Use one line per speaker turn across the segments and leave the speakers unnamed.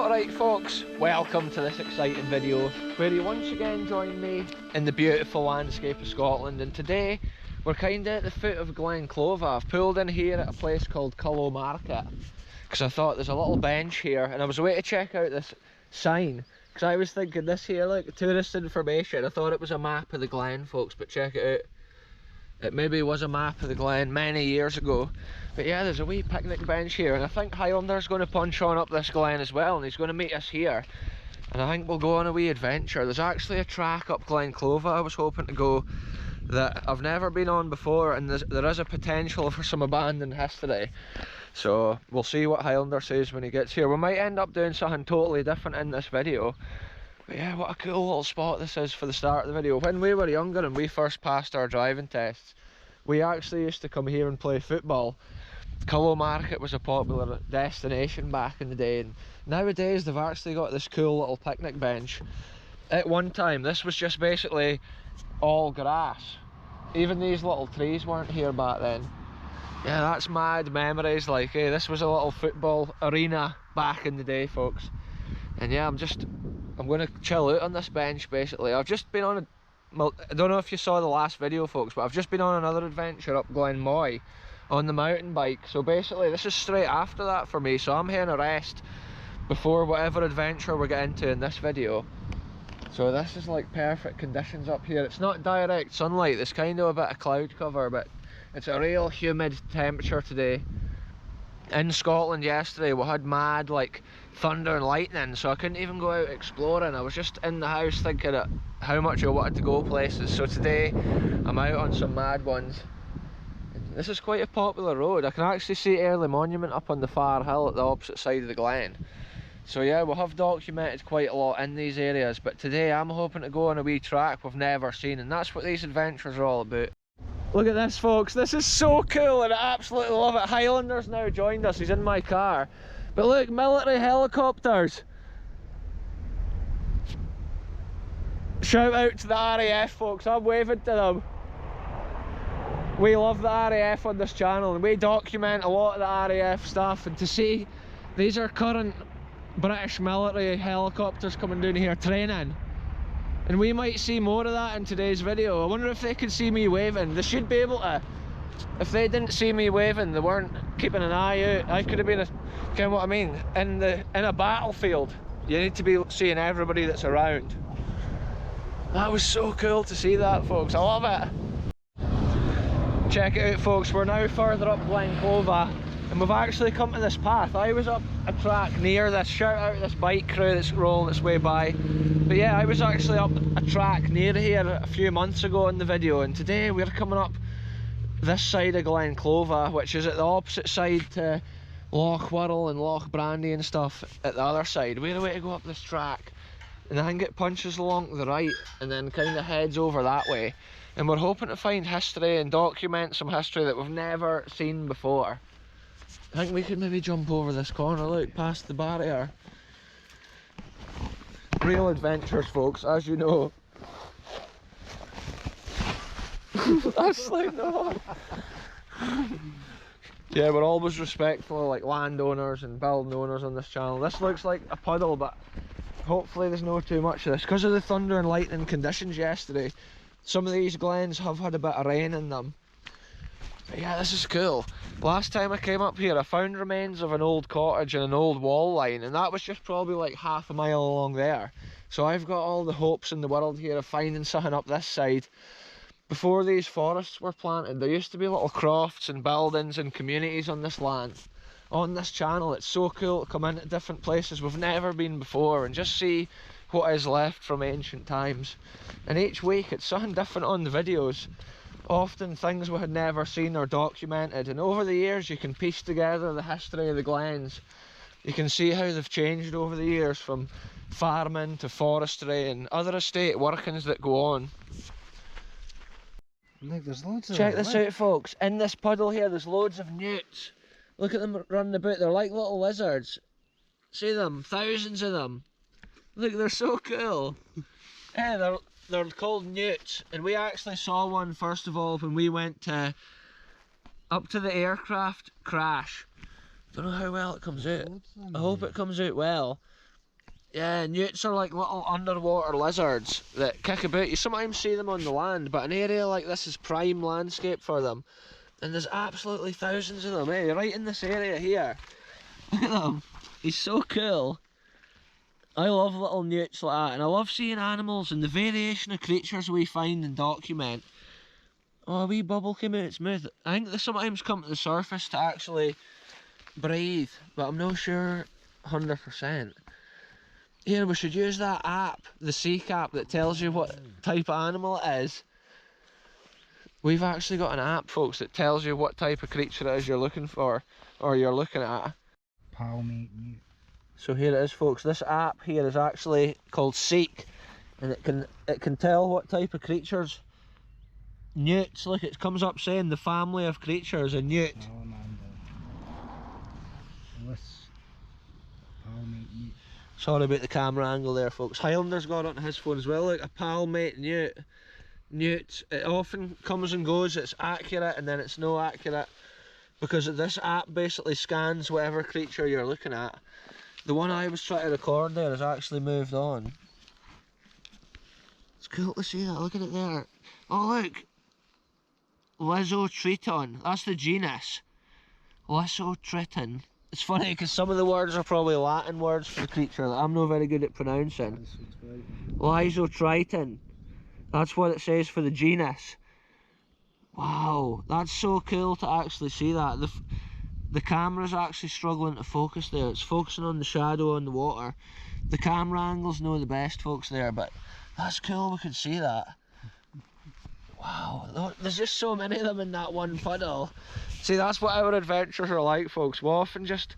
Alright folks, welcome to this exciting video where you once again join me in the beautiful landscape of Scotland, and today we're kind of at the foot of Glen Clova. I've pulled in here at a place called Cullow Market because I thought there's a little bench here and I was away to check out this sign because I was thinking this here, like tourist information. I thought it was a map of the Glen, folks, but check it out. It maybe was a map of the Glen many years ago. But yeah, there's a wee picnic bench here, and I think Highlander's going to punch on up this Glen as well, and he's going to meet us here. And I think we'll go on a wee adventure. There's actually a track up Glen Clova I was hoping to go that I've never been on before, and there is a potential for some abandoned history. So we'll see what Highlander says when he gets here. We might end up doing something totally different in this video. But yeah, what a cool little spot this is for the start of the video. When we were younger and we first passed our driving tests, we actually used to come here and play football. Cullow Market was a popular destination back in the day, and nowadays they've actually got this cool little picnic bench. At one time this was just basically all grass. Even these little trees weren't here back then. Yeah, that's mad memories. Like, hey, this was a little football arena back in the day, folks. And yeah, I'm going to chill out on this bench basically. I've just been on I don't know if you saw the last video, folks, but I've just been on another adventure up Glen Moy on the mountain bike. So basically this is straight after that for me, so I'm here on a rest before whatever adventure we get into in this video. So this is like perfect conditions up here. It's not direct sunlight, there's kind of a bit of cloud cover, but it's a real humid temperature today. In Scotland yesterday we had mad like thunder and lightning, so I couldn't even go out exploring. I was just in the house thinking of how much I wanted to go places. So today I'm out on some mad ones. This is quite a popular road. I can actually see Early Monument up on the far hill at the opposite side of the Glen. So yeah, we have documented quite a lot in these areas, but today I'm hoping to go on a wee track we've never seen, and that's what these adventures are all about. Look at this, folks, this is so cool and I absolutely love it. Highlander's now joined us, he's in my car. But look, military helicopters. Shout out to the RAF, folks, I'm waving to them. We love the RAF on this channel and we document a lot of the RAF stuff, and to see these are current British military helicopters coming down here training. And we might see more of that in today's video. I wonder if they could see me waving. They should be able to. If they didn't see me waving, they weren't keeping an eye out. I could have been a, kind of what I mean, in a battlefield. You need to be seeing everybody that's around. That was so cool to see that, folks. I love it. Check it out, folks. We're now further up Glen Clova, and we've actually come to this path. I was up a track near this. Shout out to this bike crew that's rolling its way by. But yeah, I was actually up a track near here a few months ago in the video, and today we're coming up this side of Glen Clova, which is at the opposite side to Loch Wirral and Loch Brandy and stuff at the other side. We're away to go up this track, and I think it punches along to the right and then kind of heads over that way. And we're hoping to find history and document some history that we've never seen before. I think we could maybe jump over this corner, look, past the barrier. Real adventures, folks, as you know. That's like, no. Yeah, we're always respectful of like landowners and building owners on this channel. This looks like a puddle, but hopefully there's no too much of this. Because of the thunder and lightning conditions yesterday, some of these glens have had a bit of rain in them. But yeah, this is cool. Last time I came up here I found remains of an old cottage and an old wall line, and that was just probably like half a mile along there. So I've got all the hopes in the world here of finding something up this side. Before these forests were planted, there used to be little crofts and buildings and communities on this land. On this channel, it's so cool to come into different places we've never been before and just see what is left from ancient times. And each week it's something different on the videos. Often things we had never seen or documented, and over the years you can piece together the history of the glens. You can see how they've changed over the years, from farming to forestry and other estate workings that go on.
Look, there's loads of
Check this out, folks. In this puddle here there's loads of newts. Look at them running about. They're like little lizards. See them? Thousands of them. Look, they're so cool. Yeah, they're called newts, and we actually saw one first of all when we went up to the aircraft crash. Don't know how well it comes out. I hope it comes out well. Yeah, newts are like little underwater lizards that kick about. You sometimes see them on the land, but an area like this is prime landscape for them. And there's absolutely thousands of them, eh? Right in this area here. Look at them. He's so cool. I love little newts like that, and I love seeing animals and the variation of creatures we find and document. Oh, a wee bubble came out its mouth. I think they sometimes come to the surface to actually breathe, but I'm not sure 100%. Here, we should use that app, the sea cap, that tells you what type of animal it is. We've actually got an app, folks, that tells you what type of creature it is you're looking for, or you're looking at.
Palmate newt.
So here it is, folks. This app here is actually called Seek, and it can tell what type of creatures. Newts, look, it comes up saying the family of creatures, a newt.
Palmate newt.
Sorry about the camera angle there, folks. Highlander's got it on his phone as well. Look, a palmate newt. Newt, it often comes and goes. It's accurate and then it's no accurate, because this app basically scans whatever creature you're looking at. The one I was trying to record there has actually moved on. It's cool to see that. Look at it there. Oh look, Lizzotriton. That's the genus. Lizzotriton. It's funny because some of the words are probably Latin words for the creature that I'm not very good at pronouncing. Lizzotriton. That's what it says for the genus. Wow, that's so cool to actually see that. The camera's actually struggling to focus there. It's focusing on the shadow on the water. The camera angle's not the best, folks, there, but that's cool we could see that. Wow, there's just so many of them in that one puddle. See, that's what our adventures are like, folks. We often just,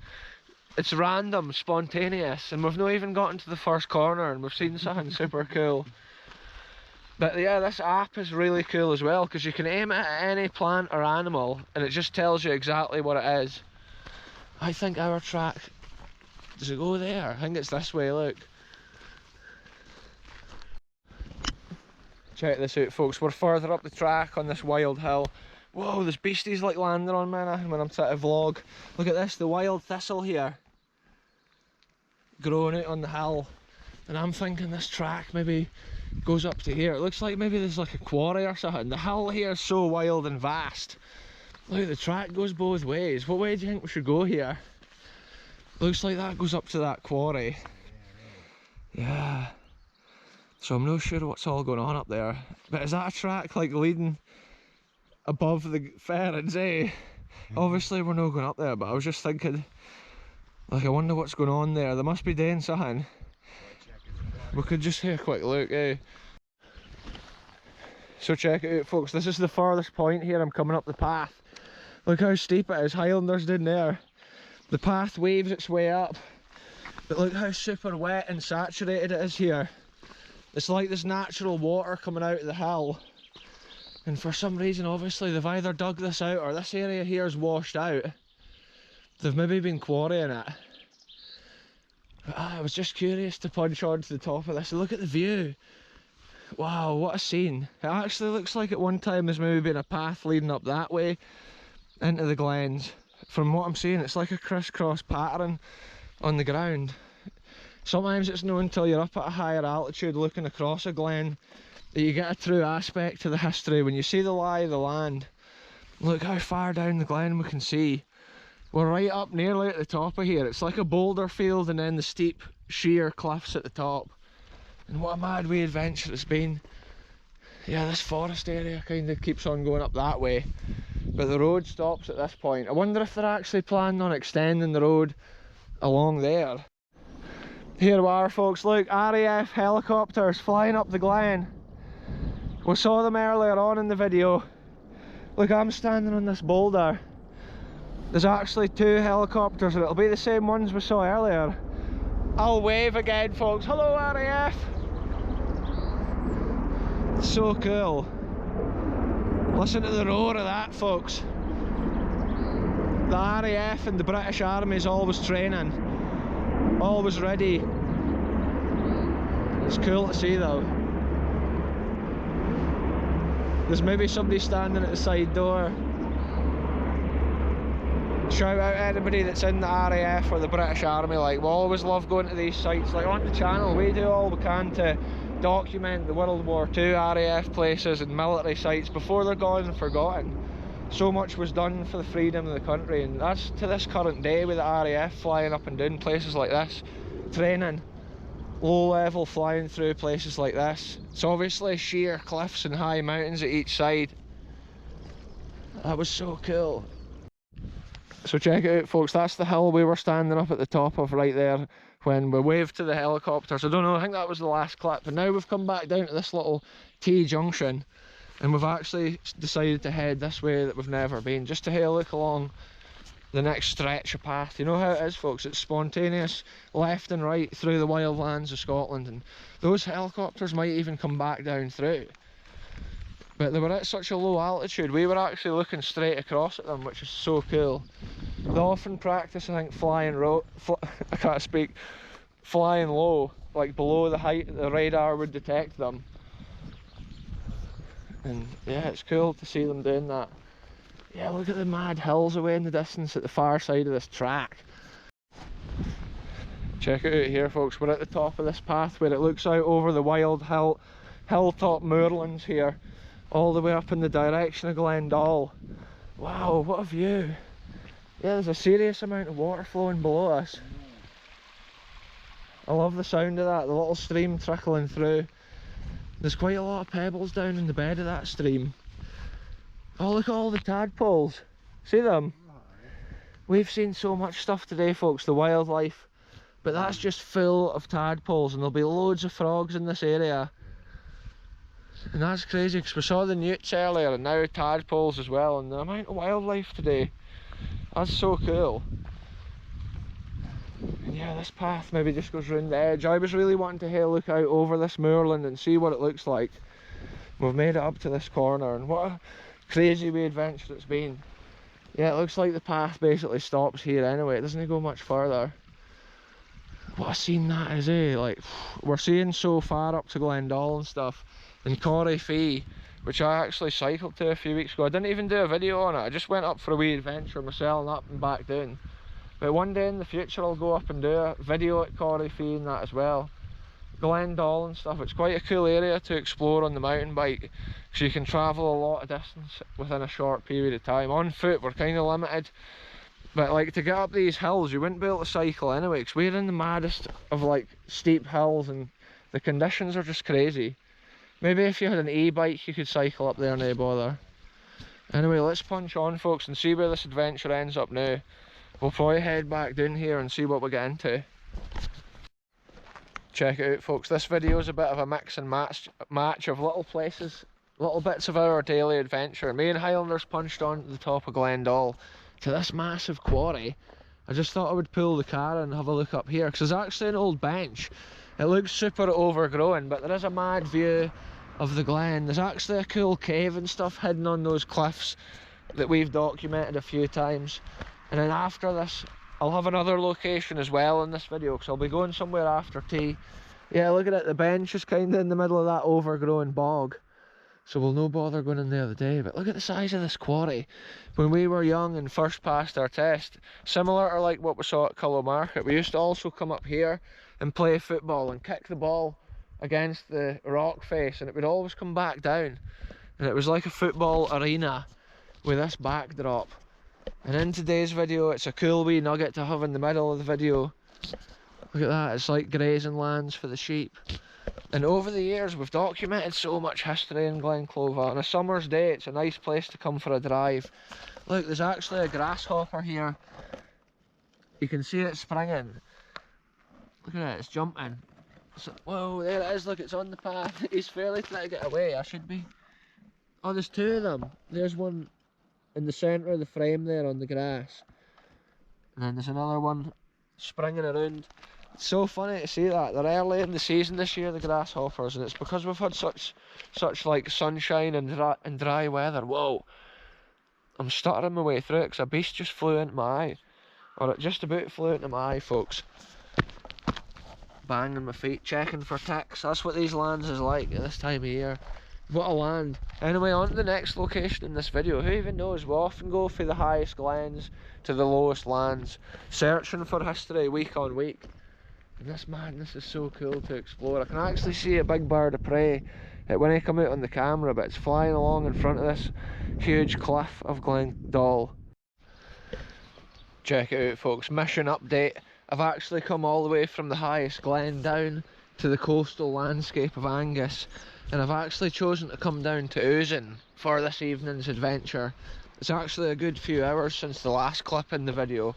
it's random, spontaneous, and we've not even gotten to the first corner and we've seen something super cool. But yeah, this app is really cool as well, because you can aim it at any plant or animal and it just tells you exactly what it is. I think our track, does it go there? I think it's this way, look. Check this out, folks. We're further up the track on this wild hill. Whoa, there's beasties like landing on me when I'm trying to vlog. Look at this, the wild thistle here, growing out on the hill. And I'm thinking this track maybe goes up to here. It looks like maybe there's like a quarry or something. The hill here is so wild and vast. Look, the track goes both ways. What way do you think we should go here? Looks like that goes up to that quarry. Yeah. So I'm not sure what's all going on up there. But is that a track like leading above the ferrets, eh? Obviously we're not going up there, but I was just thinking, like, I wonder what's going on there. They must be doing something. We could just have a quick look, eh? So check it out, folks. This is the farthest point here. I'm coming up the path. Look how steep it is. Highlanders down there. The path waves its way up. But look how super wet and saturated it is here. It's like there's natural water coming out of the hill. And for some reason, obviously, they've either dug this out or this area here is washed out. They've maybe been quarrying it. But, I was just curious to punch onto the top of this and look at the view. Wow, what a scene. It actually looks like at one time there's maybe been a path leading up that way into the glens. From what I'm seeing, it's like a crisscross pattern on the ground. Sometimes it's not until you're up at a higher altitude looking across a glen that you get a true aspect to the history. When you see the lie of the land, look how far down the glen we can see. We're right up nearly at the top of here. It's like a boulder field and then the steep sheer cliffs at the top. And what a mad wee adventure it's been. Yeah, this forest area kind of keeps on going up that way, but the road stops at this point. I wonder if they're actually planning on extending the road along there. Here we are, folks. Look, RAF helicopters flying up the glen. We saw them earlier on in the video. Look, I'm standing on this boulder. There's actually 2 helicopters and it'll be the same ones we saw earlier. I'll wave again, folks. Hello, RAF. So cool. Listen to the roar of that, folks. The RAF and the British Army is always training, always ready. It's cool to see though. There's maybe somebody standing at the side door. Shout out anybody that's in the RAF or the British Army. Like, we always love going to these sites. Like on the channel, we do all we can to document the World War II RAF places and military sites before they're gone and forgotten. So much was done for the freedom of the country, and that's to this current day with the RAF flying up and down places like this, training, low level flying through places like this. It's obviously sheer cliffs and high mountains at each side. That was so cool. So check it out, folks, that's the hill we were standing up at the top of right there when we waved to the helicopters. I don't know, I think that was the last clip, but now we've come back down to this little T-junction and we've actually decided to head this way that we've never been, just to have a look along the next stretch of path. You know how it is, folks, it's spontaneous left and right through the wild lands of Scotland, and those helicopters might even come back down through. But they were at such a low altitude, we were actually looking straight across at them, which is so cool. They often practice, I think, flying I can't speak, flying low, like below the height that the radar would detect them. And yeah, it's cool to see them doing that. Yeah, look at the mad hills away in the distance at the far side of this track. Check it out here, folks, we're at the top of this path where it looks out over the wild hilltop moorlands here, all the way up in the direction of Glendale. Wow, what a view. Yeah, there's a serious amount of water flowing below us. I love the sound of that, the little stream trickling through. There's quite a lot of pebbles down in the bed of that stream. Oh, look at all the tadpoles. See them? We've seen so much stuff today, folks, the wildlife. But that's just full of tadpoles, and there'll be loads of frogs in this area. And that's crazy, because we saw the newts earlier, and now tadpoles as well, and the amount of wildlife today. That's so cool. And yeah, this path maybe just goes round the edge. I was really wanting to have a look out over this moorland and see what it looks like. We've made it up to this corner, and what a crazy wee adventure it's been. Yeah, it looks like the path basically stops here anyway, it doesn't go much further. What a scene that is, eh? Like, we're seeing so far up to Glendale and stuff, and Corrie Fee, which I actually cycled to a few weeks ago. I didn't even do a video on it, I just went up for a wee adventure myself and up and back down. But one day in the future I'll go up and do a video at Corrie Fee and that as well. Glendale and stuff, it's quite a cool area to explore on the mountain bike, because you can travel a lot of distance within a short period of time. On foot we're kind of limited, but like to get up these hills you wouldn't be able to cycle anyway, because we're in the maddest of like steep hills and the conditions are just crazy. Maybe if you had an e-bike you could cycle up there, no bother. Anyway, let's punch on, folks, and see where this adventure ends up now. We'll probably head back down here and see what we get into. Check it out, folks, this video is a bit of a mix and match of little places, little bits of our daily adventure. Me and Highlanders punched on to the top of Glendale to this massive quarry. I just thought I would pull the car and have a look up here, because there's actually an old bench. It looks super overgrown, but there is a mad view of the glen. There's actually a cool cave and stuff hidden on those cliffs that we've documented a few times. And then after this I'll have another location as well in this video, because I'll be going somewhere after tea. Yeah, look at it, the bench is kind of in the middle of that overgrown bog, so we'll no bother going in there today. But look at the size of this quarry. When we were young and first passed our test, similar to like what we saw at Cullow Market, we used to also come up here and play football and kick the ball against the rock face, and it would always come back down, and it was like a football arena with this backdrop. And in today's video it's a cool wee nugget to have in the middle of the video. Look at that, it's like grazing lands for the sheep. And over the years we've documented so much history in Glen Clova. On a summer's day it's a nice place to come for a drive. Look, there's actually a grasshopper here. You can see it springing. Look at it, it's jumping. So, whoa, there it is, look, it's on the path. He's fairly trying to get away, I should be. Oh, there's two of them. There's one in the centre of the frame there on the grass, and then there's another one springing around. It's so funny to see that. They're early in the season this year, the grasshoppers, and it's because we've had such like sunshine and dry weather. Whoa, I'm stuttering my way through it because a beast just flew into my eye, or it just about flew into my eye, folks. Banging my feet, checking for ticks. That's what these lands is like at this time of year. What a land. Anyway, on to the next location in this video. Who even knows? We often go for the highest glens to the lowest lands, searching for history week on week. And this madness is so cool to explore. I can actually see a big bird of prey when I come out on the camera, but it's flying along in front of this huge cliff of Glen Clova. Check it out, folks. Mission update. I've actually come all the way from the highest glen down to the coastal landscape of Angus, and I've actually chosen to come down to Usan for this evening's adventure. It's actually a good few hours since the last clip in the video,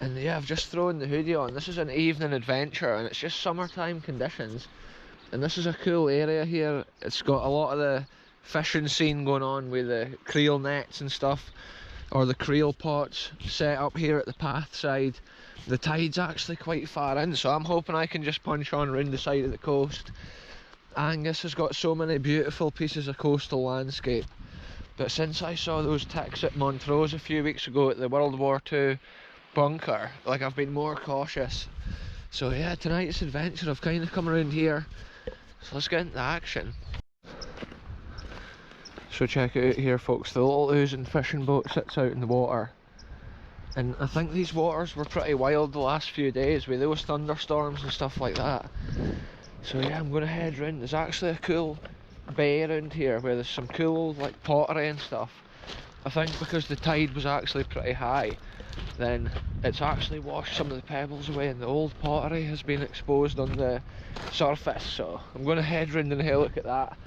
and yeah, I've just thrown the hoodie on. This is an evening adventure and it's just summertime conditions, and this is a cool area here. It's got a lot of the fishing scene going on with the creel nets and stuff, or the creel pots set up here at the path side. The tide's actually quite far in, so I'm hoping I can just punch on round the side of the coast. Angus has got so many beautiful pieces of coastal landscape, but since I saw those ticks at Montrose a few weeks ago at the World War II bunker, like, I've been more cautious. So yeah, tonight's adventure, I've kind of come around here, so let's get into action. So check it out here, folks. The little Usan fishing boat sits out in the water, and I think these waters were pretty wild the last few days with those thunderstorms and stuff like that. So yeah, I'm going to head round. There's actually a cool bay around here where there's some cool like pottery and stuff. I think because the tide was actually pretty high, then it's actually washed some of the pebbles away and the old pottery has been exposed on the surface. So I'm going to head round and have a look at that.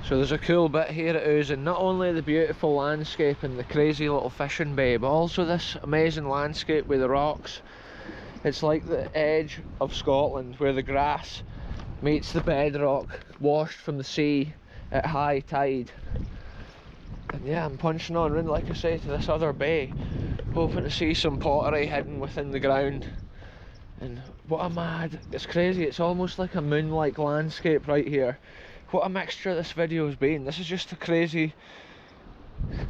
So there's a cool bit here at Usan, not only the beautiful landscape and the crazy little fishing bay, but also this amazing landscape with the rocks. It's like the edge of Scotland where the grass meets the bedrock, washed from the sea at high tide. And yeah, I'm punching on round, like I say, to this other bay, hoping to see some pottery hidden within the ground. And what a mad, it's crazy, it's almost like a moon-like landscape right here. What a mixture this video has been. This is just a crazy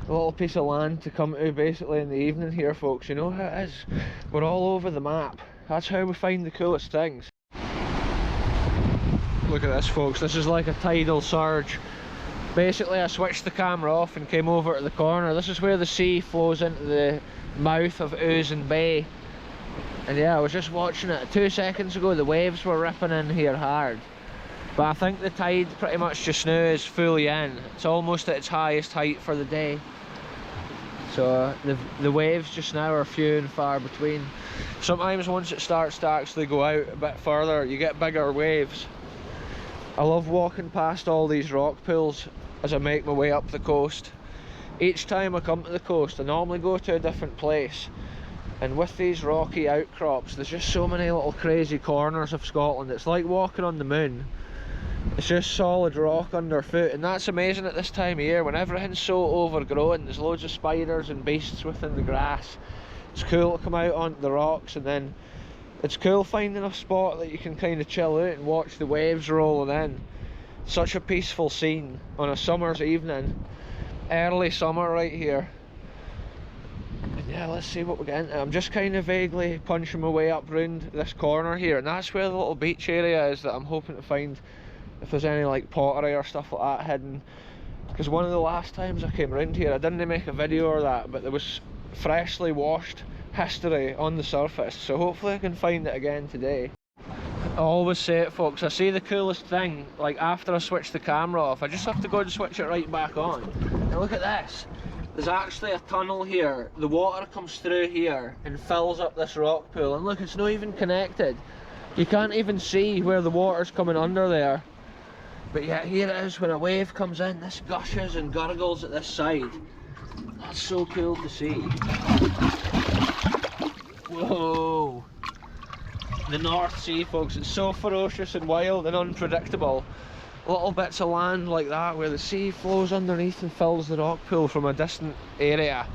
little piece of land to come to basically in the evening here, folks. You know how it is? We're all over the map. That's how we find the coolest things. Look at this, folks. This is like a tidal surge. Basically, I switched the camera off and came over to the corner. This is where the sea flows into the mouth of Usan Bay. And yeah, I was just watching it 2 seconds ago. The waves were ripping in here hard. But I think the tide pretty much just now is fully in. It's almost at its highest height for the day. So the waves just now are few and far between. Sometimes once it starts to actually go out a bit further, you get bigger waves. I love walking past all these rock pools as I make my way up the coast. Each time I come to the coast, I normally go to a different place. And with these rocky outcrops, there's just so many little crazy corners of Scotland. It's like walking on the moon. It's just solid rock underfoot, and that's amazing at this time of year when everything's so overgrown. There's loads of spiders and beasts within the grass. It's cool to come out onto the rocks, and then it's cool finding a spot that you can kind of chill out and watch the waves rolling in. Such a peaceful scene on a summer's evening. Early summer right here. And yeah, let's see what we get into. I'm just kind of vaguely punching my way up round this corner here, and that's where the little beach area is that I'm hoping to find if there's any like pottery or stuff like that hidden. Because one of the last times I came around here, I didn't make a video or that, but there was freshly washed history on the surface, so hopefully I can find it again today. I always say it, folks, I see the coolest thing like after I switch the camera off. I just have to go and switch it right back on. Now look at this. There's actually a tunnel here. The water comes through here and fills up this rock pool, and look, it's not even connected. You can't even see where the water's coming under there. But yeah, here it is. When a wave comes in, this gushes and gurgles at this side. That's so cool to see. Whoa! The North Sea, folks, it's so ferocious and wild and unpredictable. Little bits of land like that where the sea flows underneath and fills the rock pool from a distant area.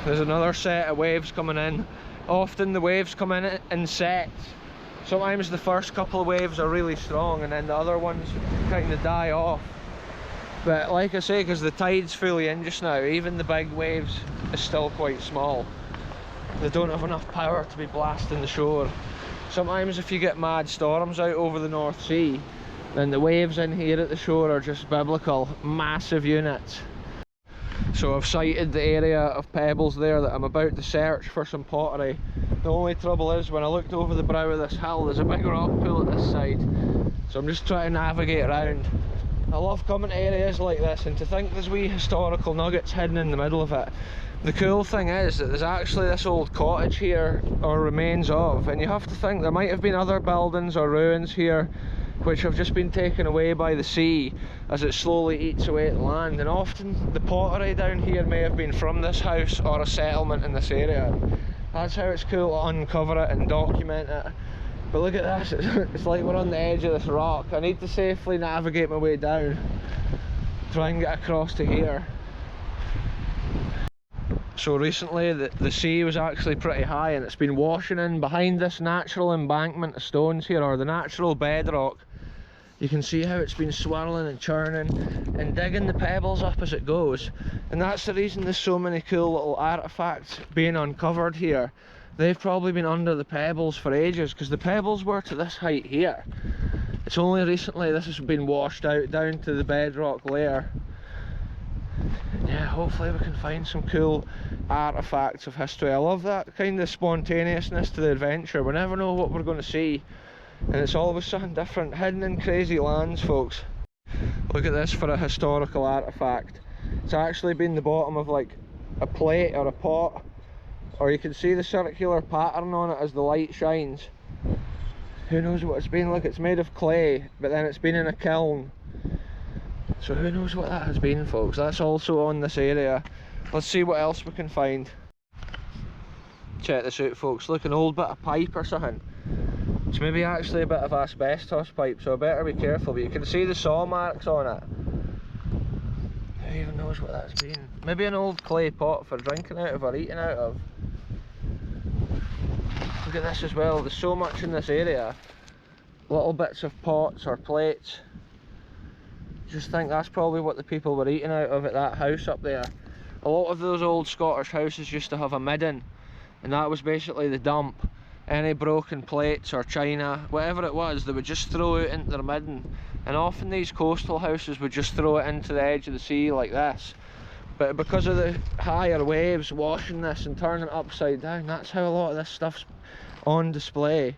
There's another set of waves coming in. Often the waves come in sets. Sometimes the first couple of waves are really strong and then the other ones kind of die off. But like I say, because the tide's fully in just now, even the big waves is still quite small. They don't have enough power to be blasting the shore. Sometimes if you get mad storms out over the North Sea, then the waves in here at the shore are just biblical, massive units. So I've sighted the area of pebbles there that I'm about to search for some pottery. The only trouble is when I looked over the brow of this hill, there's a big rock pool at this side. So I'm just trying to navigate around. I love coming to areas like this, and to think there's wee historical nuggets hidden in the middle of it. The cool thing is that there's actually this old cottage here, or remains of, and you have to think there might have been other buildings or ruins here which have just been taken away by the sea as it slowly eats away at the land, and often the pottery down here may have been from this house or a settlement in this area. That's how it's cool to uncover it and document it. But look at this, it's like we're on the edge of this rock. I need to safely navigate my way down, try and get across to here. So recently the sea was actually pretty high, and it's been washing in behind this natural embankment of stones here, or the natural bedrock. You can see how it's been swirling and churning and digging the pebbles up as it goes, and that's the reason there's so many cool little artefacts being uncovered here. They've probably been under the pebbles for ages, because the pebbles were to this height here. It's only recently this has been washed out down to the bedrock layer. Yeah, hopefully we can find some cool artefacts of history. I love that kind of spontaneousness to the adventure. We never know what we're going to see, and it's always something different, hidden in crazy lands, folks. Look at this for a historical artefact. It's actually been the bottom of like a plate or a pot, or you can see the circular pattern on it as the light shines. Who knows what it's been. Look, it's made of clay, but then it's been in a kiln. So who knows what that has been, folks. That's also on this area. Let's see what else we can find. Check this out, folks. Look, an old bit of pipe or something. It's maybe actually a bit of asbestos pipe, so I better be careful. But you can see the saw marks on it. Who even knows what that's been? Maybe an old clay pot for drinking out of or eating out of. Look at this as well. There's so much in this area. Little bits of pots or plates. Just think that's probably what the people were eating out of at that house up there. A lot of those old Scottish houses used to have a midden, and that was basically the dump. Any broken plates or china, whatever it was, they would just throw it into their midden. And often these coastal houses would just throw it into the edge of the sea like this. But because of the higher waves washing this and turning it upside down, that's how a lot of this stuff's on display.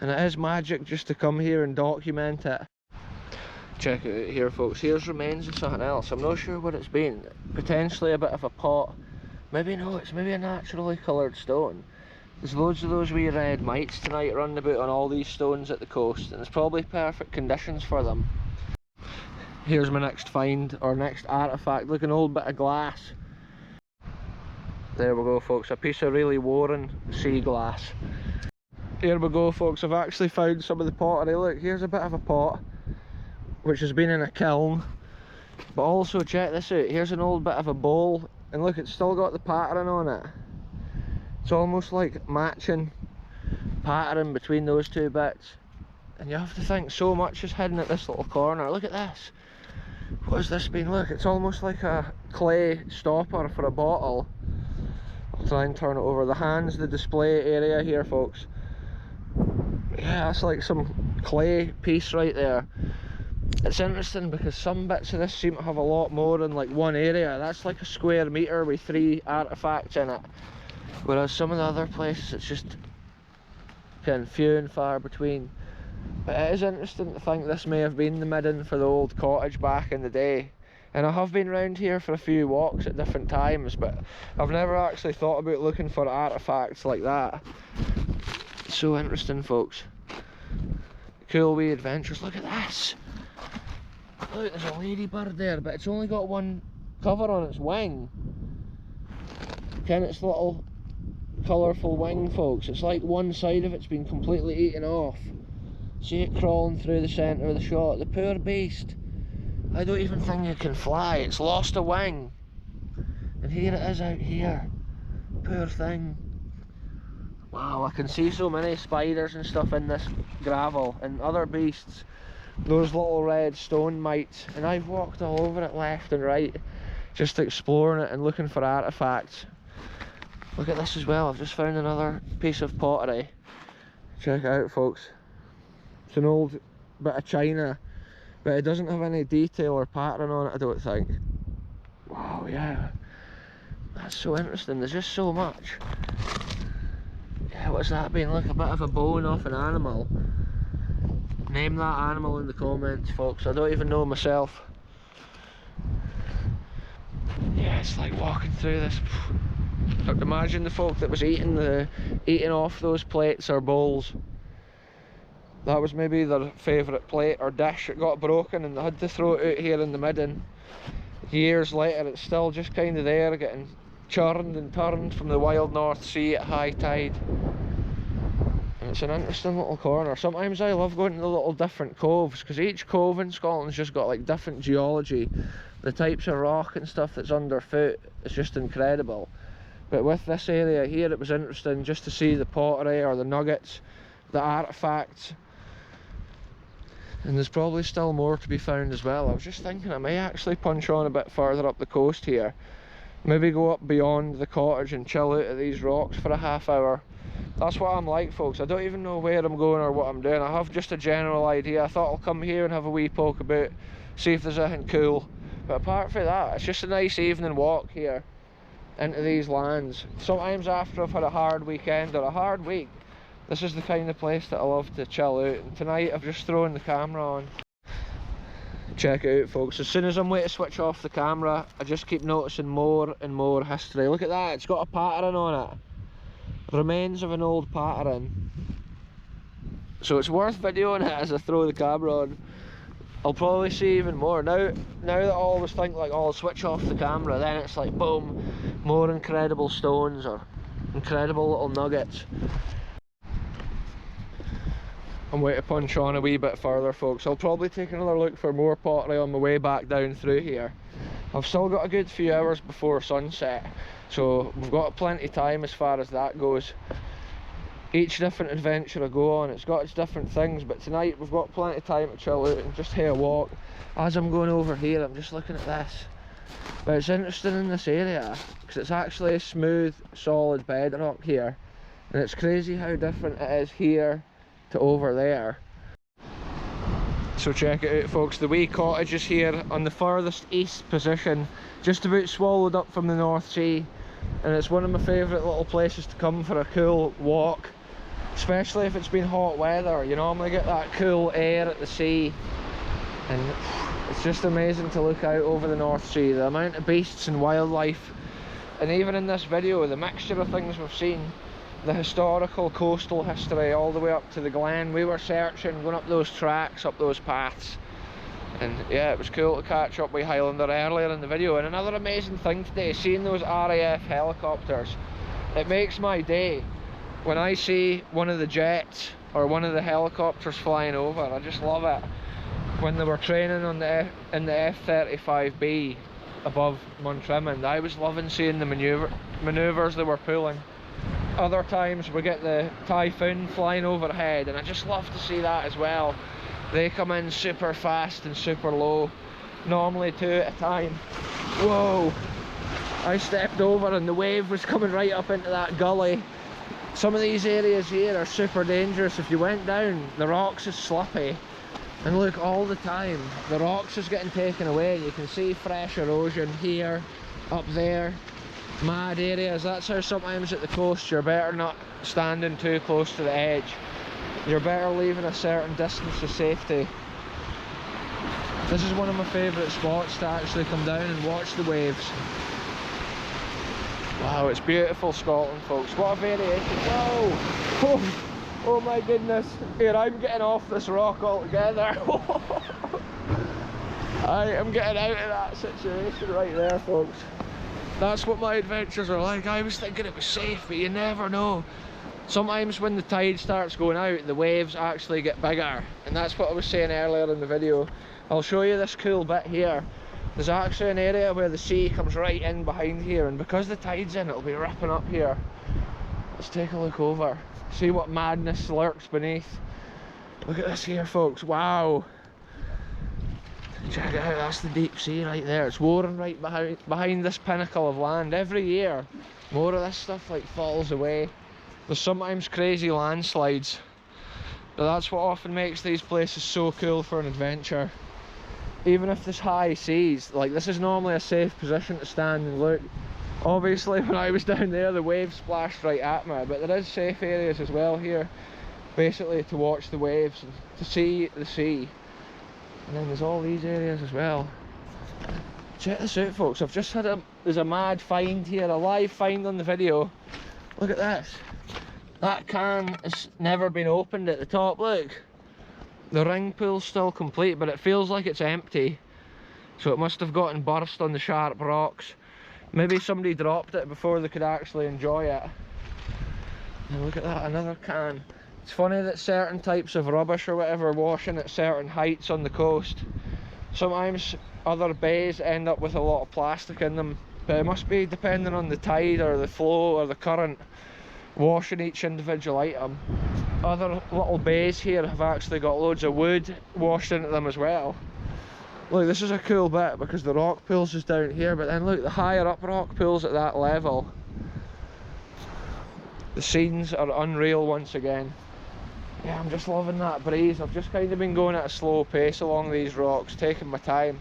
And it is magic just to come here and document it. Check it out here, folks. Here's remains of something else. I'm not sure what it's been. Potentially a bit of a pot. Maybe no, it's maybe a naturally coloured stone. There's loads of those wee red mites tonight running about on all these stones at the coast, and it's probably perfect conditions for them. Here's my next find, or next artefact. Look, an old bit of glass. There we go, folks. A piece of really worn sea glass. Here we go, folks. I've actually found some of the pottery. Look, here's a bit of a pot which has been in a kiln, but also check this out. Here's an old bit of a bowl, and look, it's still got the pattern on it. It's almost like matching pattern between those two bits, and you have to think so much is hidden at this little corner. Look at this. What has this been? Look, it's almost like a clay stopper for a bottle. I'll try and turn it over. The hand's the display area here, folks. Yeah, that's like some clay piece right there. It's interesting because some bits of this seem to have a lot more in like one area. That's like a square metre with 3 artefacts in it, whereas some of the other places it's just kind of few and far between. But it is interesting to think this may have been the midden for the old cottage back in the day. And I have been round here for a few walks at different times, but I've never actually thought about looking for artefacts like that. It's so interesting, folks. Cool wee adventures. Look at this. Look, there's a ladybird there, but it's only got one cover on its wing. Can its little colourful wing, folks. It's like one side of it's been completely eaten off. See it crawling through the centre of the shot. The poor beast. I don't even think it can fly. It's lost a wing. And here it is out here. Poor thing. Wow, I can see so many spiders and stuff in this gravel, and other beasts. those little red stone mites, and I've walked all over it left and right, just exploring it and looking for artefacts. Look at this as well, I've just found another piece of pottery. Check it out, folks. It's an old bit of china, but it doesn't have any detail or pattern on it, I don't think. Wow, yeah. That's so interesting, there's just so much. Yeah, what's that been? Like a bit of a bone off an animal. Name that animal in the comments, folks. I don't even know myself. Yeah, it's like walking through this. Imagine the folk that was eating off those plates or bowls. That was maybe their favourite plate or dish. It got broken and they had to throw it out here in the midden. Years later, it's still just kind of there, getting churned and turned from the wild North Sea at high tide. And it's an interesting little corner. Sometimes I love going to the little different coves, because each cove in Scotland's just got like different geology. The types of rock and stuff that's underfoot is just incredible. But with this area here, it was interesting just to see the pottery or the nuggets, the artefacts. And there's probably still more to be found as well. I was just thinking I may actually punch on a bit further up the coast here. Maybe go up beyond the cottage and chill out at these rocks for a half hour. That's what I'm like, folks. I don't even know where I'm going or what I'm doing. I have just a general idea. I thought I'll come here and have a wee poke about, see if there's anything cool. But apart from that, it's just a nice evening walk here into these lands. Sometimes after I've had a hard weekend or a hard week, this is the kind of place that I love to chill out. And tonight I've just thrown the camera on. Check it out, folks. As soon as I'm waiting to switch off the camera, I just keep noticing more and more history. Look at that, it's got a pattern on it. Remains of an old pattern. So it's worth videoing it as I throw the camera on. I'll probably see even more. Now that I always think like, oh, I'll switch off the camera, then it's like boom, more incredible stones or incredible little nuggets. I'm waiting to punch on a wee bit further, folks. I'll probably take another look for more pottery on my way back down through here. I've still got a good few hours before sunset, so we've got plenty of time as far as that goes. Each different adventure I go on, it's got its different things, but tonight we've got plenty of time to chill out and just have a walk. As I'm going over here, I'm just looking at this. But it's interesting in this area, because it's actually a smooth, solid bedrock here. And it's crazy how different it is here to over there. So check it out, folks, the wee cottage is here on the furthest east position, just about swallowed up from the North Sea, and it's one of my favourite little places to come for a cool walk, especially if it's been hot weather. You normally get that cool air at the sea, and it's just amazing to look out over the North Sea, the amount of beasts and wildlife, and even in this video, the mixture of things we've seen. The historical coastal history all the way up to the Glen. We were searching, going up those tracks, up those paths, and yeah, it was cool to catch up with Highlander earlier in the video. And another amazing thing today, seeing those RAF helicopters, it makes my day when I see one of the jets or one of the helicopters flying over. I just love it. When they were training on in the F-35B above Montrimond, I was loving seeing the manoeuvres they were pulling. Other times we get the Typhoon flying overhead, and I just love to see that as well. They come in super fast and super low, normally 2 at a time. Whoa! I stepped over and the wave was coming right up into that gully. Some of these areas here are super dangerous. If you went down, the rocks is slippy. And look, all the time, the rocks is getting taken away. You can see fresh erosion here, up there. Mad areas. That's how sometimes at the coast you're better not standing too close to the edge. You're better leaving a certain distance of safety. This is one of my favourite spots to actually come down and watch the waves. Wow, it's beautiful Scotland, folks. What a variation. Whoa! Oh my goodness. Here, I'm getting off this rock altogether. I am getting out of that situation right there, folks. That's what my adventures are like. I was thinking it was safe, but you never know. Sometimes when the tide starts going out, the waves actually get bigger. And that's what I was saying earlier in the video. I'll show you this cool bit here. There's actually an area where the sea comes right in behind here, and because the tide's in, it'll be ripping up here. Let's take a look over. See what madness lurks beneath. Look at this here, folks. Wow. Check it out, that's the deep sea right there. It's roaring right behind this pinnacle of land. Every year, more of this stuff like falls away. There's sometimes crazy landslides, but that's what often makes these places so cool for an adventure. Even if there's high seas, like this is normally a safe position to stand and look. Obviously when I was down there the waves splashed right at me, but there is safe areas as well here, basically to watch the waves and to see the sea. And then there's all these areas as well. Check this out folks, I've just had there's a mad find here, a live find on the video. Look at this. That can has never been opened at the top, look. The ring pool's still complete, but it feels like it's empty. So it must have gotten burst on the sharp rocks. Maybe somebody dropped it before they could actually enjoy it. And look at that, another can. It's funny that certain types of rubbish or whatever washing at certain heights on the coast. Sometimes other bays end up with a lot of plastic in them, but it must be depending on the tide or the flow or the current washing each individual item. Other little bays here have actually got loads of wood washed into them as well. Look, this is a cool bit because the rock pools is down here, but then look, the higher up rock pools at that level. The scenes are unreal once again. Yeah, I'm just loving that breeze. I've just kind of been going at a slow pace along these rocks, taking my time,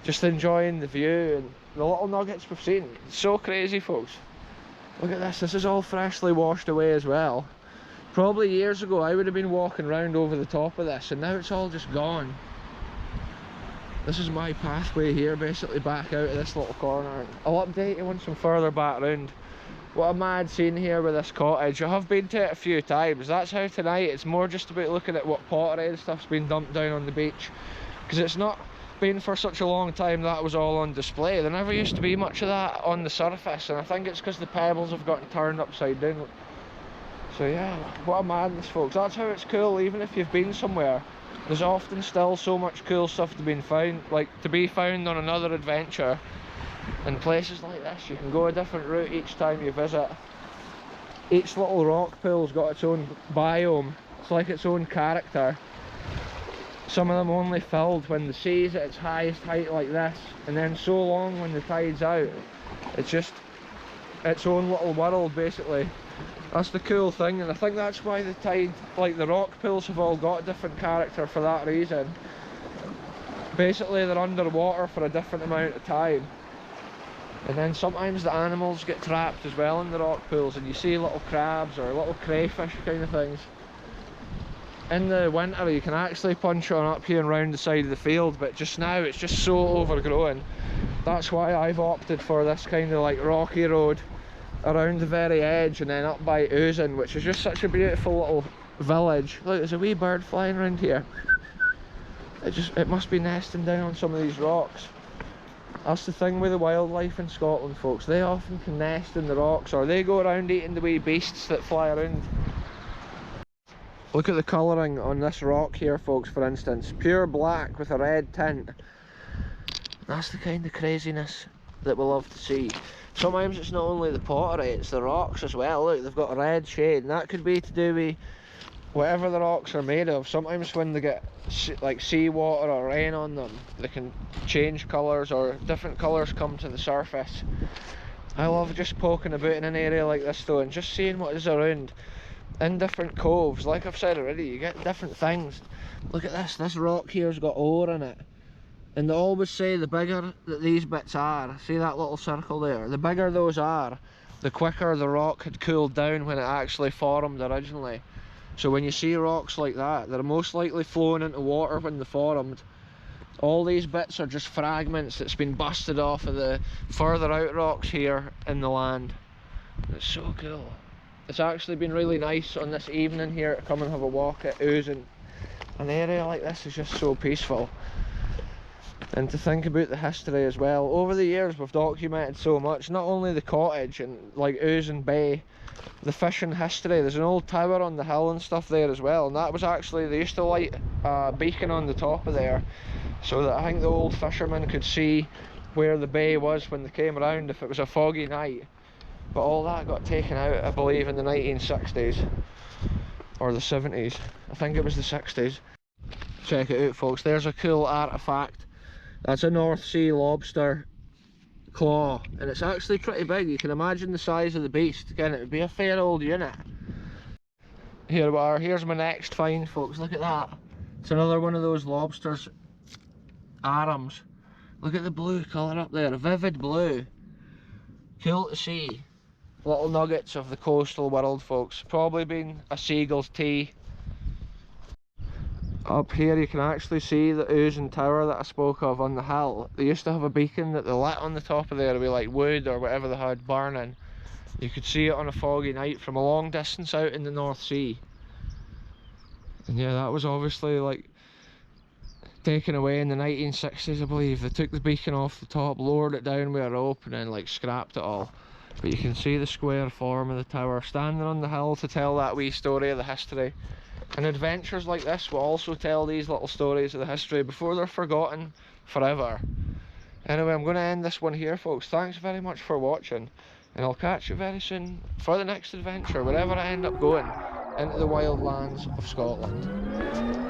just enjoying the view and the little nuggets we've seen. It's so crazy folks. Look at this, this is all freshly washed away as well. Probably years ago I would have been walking around over the top of this, and now it's all just gone. This is my pathway here, basically back out of this little corner. I'll update you once I'm further back round. What a mad scene here with this cottage. I have been to it a few times. That's how tonight it's more just about looking at what pottery and stuff's been dumped down on the beach, because it's not been for such a long time that was all on display. There never used to be much of that on the surface, and I think it's because the pebbles have gotten turned upside down. So yeah, what a madness folks. That's how it's cool. Even if you've been somewhere, there's often still so much cool stuff to be found on another adventure. And places like this, you can go a different route each time you visit. Each little rock pool's got its own biome. It's like its own character. Some of them only filled when the sea's at its highest height like this, and then so long when the tide's out. It's just its own little world basically. That's the cool thing, and I think that's why the tide, like the rock pools, have all got a different character for that reason. Basically they're underwater for a different amount of time. And then sometimes the animals get trapped as well in the rock pools, and you see little crabs or little crayfish kind of things. In the winter you can actually punch on up here and round the side of the field, but just now it's just so overgrown. That's why I've opted for this kind of like rocky road around the very edge and then up by Usan, which is just such a beautiful little village. Look, there's a wee bird flying around here. It must be nesting down on some of these rocks. That's the thing with the wildlife in Scotland folks, they often can nest in the rocks, or they go around eating the wee beasts that fly around. Look at the colouring on this rock here folks, for instance, pure black with a red tint. That's the kind of craziness that we love to see. Sometimes it's not only the pottery, it's the rocks as well. Look, they've got a red shade, and that could be to do with whatever the rocks are made of. Sometimes when they get like seawater or rain on them, they can change colours, or different colours come to the surface. I love just poking about in an area like this though, and just seeing what is around in different coves. Like I've said already, you get different things. Look at this rock here's got ore in it, and they always say the bigger that these bits are, see that little circle there, the bigger those are, the quicker the rock had cooled down when it actually formed originally. So when you see rocks like that, they're most likely flowing into water when they formed. All these bits are just fragments that's been busted off of the further out rocks here in the land. It's so cool. It's actually been really nice on this evening here to come and have a walk at Usan. An area like this is just so peaceful. And to think about the history as well. Over the years we've documented so much, not only the cottage and like Usan Bay, the fishing history. There's an old tower on the hill and stuff there as well, and that was actually, they used to light a beacon on the top of there, so that I think the old fishermen could see where the bay was when they came around if it was a foggy night. But all that got taken out, I believe, in the 1960s or the 70s. I think it was the 60s. Check it out folks, there's a cool artefact That's a North Sea lobster claw, and it's actually pretty big. You can imagine the size of the beast. Again, it would be a fair old unit. Here we are. Here's my next find, folks. Look at that. It's another one of those lobsters arms. Look at the blue colour up there, a vivid blue. Cool to see. Little nuggets of the coastal world, folks. Probably been a seagull's tea. Up here you can actually see the Usan tower that I spoke of on the hill. They used to have a beacon that they lit on the top of there with like wood or whatever they had burning. You could see it on a foggy night from a long distance out in the North Sea. And yeah, that was obviously like taken away in the 1960s, I believe. They took the beacon off the top, lowered it down with a rope, and then like scrapped it all. But you can see the square form of the tower standing on the hill to tell that wee story of the history. And adventures like this will also tell these little stories of the history before they're forgotten forever. Anyway, I'm going to end this one here, folks. Thanks very much for watching, and I'll catch you very soon for the next adventure, wherever I end up going into the wild lands of Scotland.